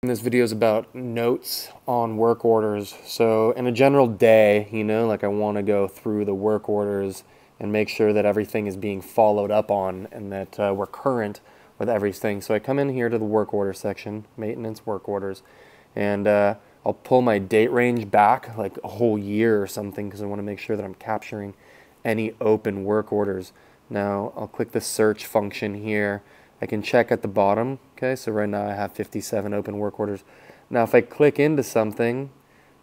This video is about notes on work orders. So in a general day, like I want to go through the work orders and make sure that everything is being followed up on and that we're current with everything. So I come in here to the work order section, maintenance work orders, and I'll pull my date range back like a whole year or something because I want to make sure that I'm capturing any open work orders. Now I'll click the search function here. I can check at the bottom, okay, so right now I have 57 open work orders. Now if I click into something,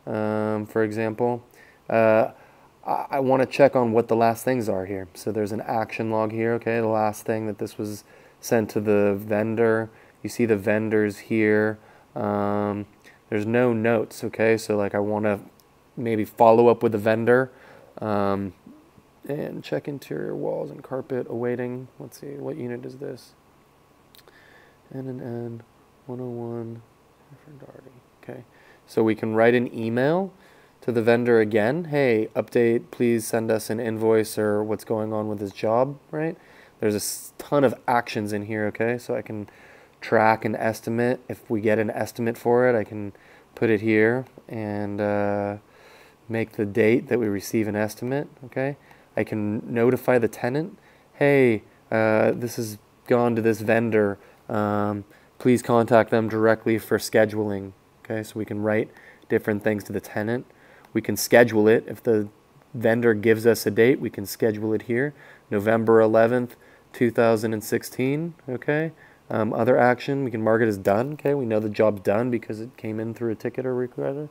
for example, I want to check on what the last things are here. So there's an action log here, okay, the last thing that this was sent to the vendor. You see the vendors here. There's no notes, okay, so like I want to maybe follow up with the vendor and check interior walls and carpet awaiting. Let's see, what unit is this? N 101 okay, so we can write an email to the vendor again. Hey, update, please send us an invoice or what's going on with this job, right? There's a ton of actions in here, okay? So I can track an estimate. If we get an estimate for it, I can put it here and make the date that we receive an estimate, okay? I can notify the tenant, hey, this has gone to this vendor. Please contact them directly for scheduling. Okay, so we can write different things to the tenant. We can schedule it. If the vendor gives us a date, we can schedule it here. November 11th, 2016. Okay. Other action, we can mark it as done. Okay, we know the job's done because it came in through a ticket or request.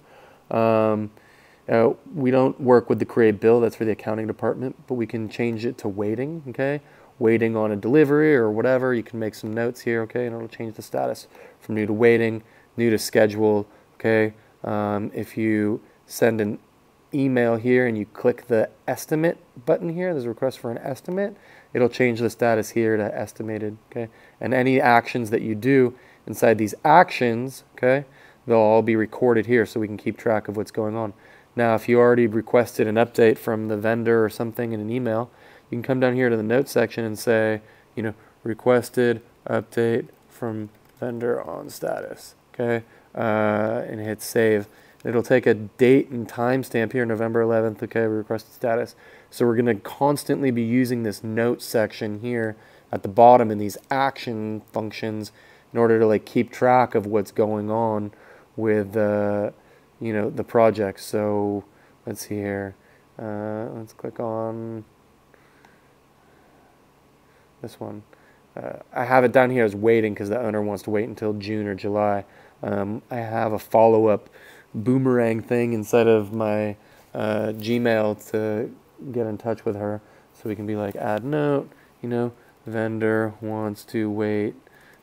We don't work with the create bill. That's for the accounting department, but we can change it to waiting. Okay. Waiting on a delivery or whatever. You can make some notes here, okay, and it'll change the status from new to waiting, new to schedule, okay. If you send an email here and you click the estimate button here, there's a request for an estimate, it'll change the status here to estimated, okay. And any actions that you do inside these actions, okay, they'll all be recorded here so we can keep track of what's going on. Now, if you already requested an update from the vendor or something in an email, you can come down here to the notes section and say, requested update from vendor on status, okay, and hit save. It'll take a date and time stamp here, November 11th, okay, requested status. So we're going to constantly be using this notes section here at the bottom in these action functions in order to like keep track of what's going on with, the project. So let's see here. Let's click on this one. I have it down here as waiting because the owner wants to wait until June or July. I have a follow-up boomerang thing inside of my Gmail to get in touch with her, so we can be like, add note, vendor wants to wait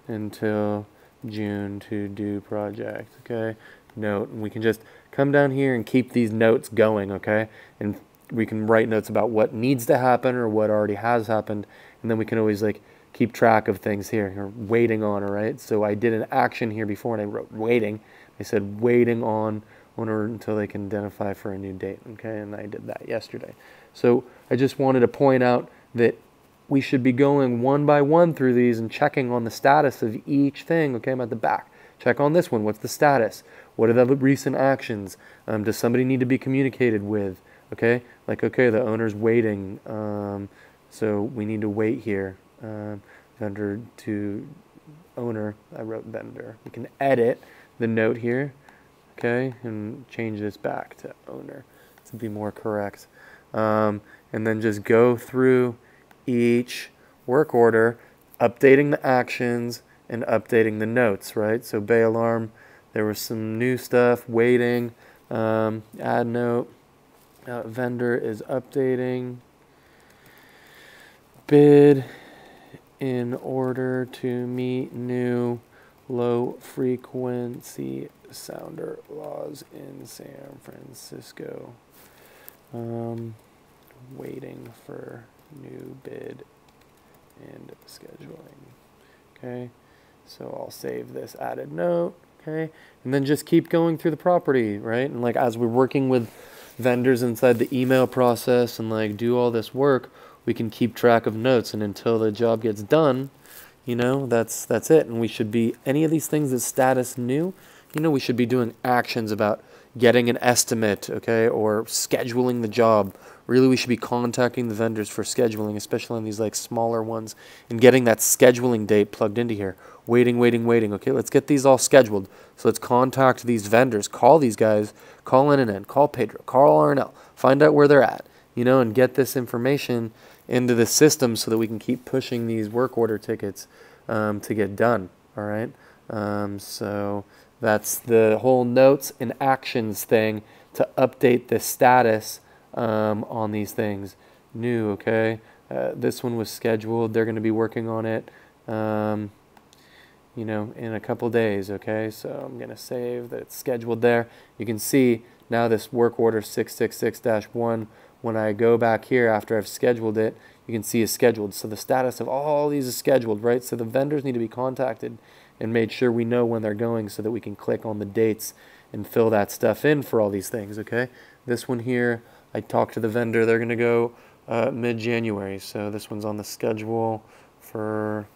until June to do project, okay, note, and we can just come down here and keep these notes going, okay, and we can write notes about what needs to happen or what already has happened, and then we can always like keep track of things here. You're waiting on, all right? So I did an action here before and I wrote waiting. I said waiting on owner until they can identify for a new date, okay? And I did that yesterday. So I just wanted to point out that we should be going one by one through these and checking on the status of each thing, okay? I'm at the back. Check on this one. What's the status? What are the recent actions? Does somebody need to be communicated with? Okay, like, okay, the owner's waiting, so we need to wait here. Vendor to owner, I wrote vendor. We can edit the note here, okay, and change this back to owner to be more correct. And then just go through each work order, updating the actions and updating the notes, right? So bay alarm, there was some new stuff, waiting, add note. Vendor is updating bid in order to meet new low frequency sounder laws in San Francisco. Waiting for new bid and scheduling. Okay, so I'll save this added note. Okay, and then just keep going through the property, right? And like as we're working with vendors inside the email process and like do all this work, we can keep track of notes, and until the job gets done, that's it. And we should be, any of these things is status new, You know, we should be doing actions about getting an estimate, okay, or scheduling the job. Really, we should be contacting the vendors for scheduling, especially on these like smaller ones, and getting that scheduling date plugged into here. Waiting, waiting, waiting. Okay, let's get these all scheduled. So let's contact these vendors, call these guys, call N&N, call Pedro, call R&L, find out where they're at, you know, and get this information into the system so that we can keep pushing these work order tickets to get done. All right, so that's the whole notes and actions thing to update the status on these things. New, okay. This one was scheduled. They're going to be working on it, you know, in a couple days, okay. So I'm going to save that it's scheduled there. You can see now this work order 666-1, when I go back here after I've scheduled it, you can see is scheduled. So the status of all these is scheduled, right? So the vendors need to be contacted and made sure we know when they're going so that we can click on the dates and fill that stuff in for all these things, okay? This one here, I talked to the vendor. They're going to go mid-January. So this one's on the schedule for,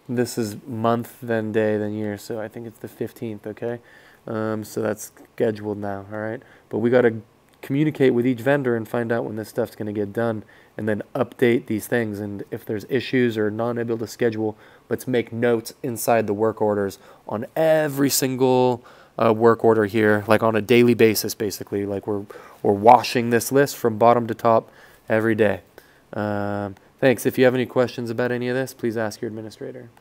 this is month, then day, then year. So I think it's the 15th, okay? So that's scheduled now, all right? But we got to communicate with each vendor and find out when this stuff's going to get done, and then update these things. And if there's issues or not able to schedule, let's make notes inside the work orders on every single work order here, like on a daily basis, basically. Like we're washing this list from bottom to top every day. Thanks. If you have any questions about any of this, please ask your administrator.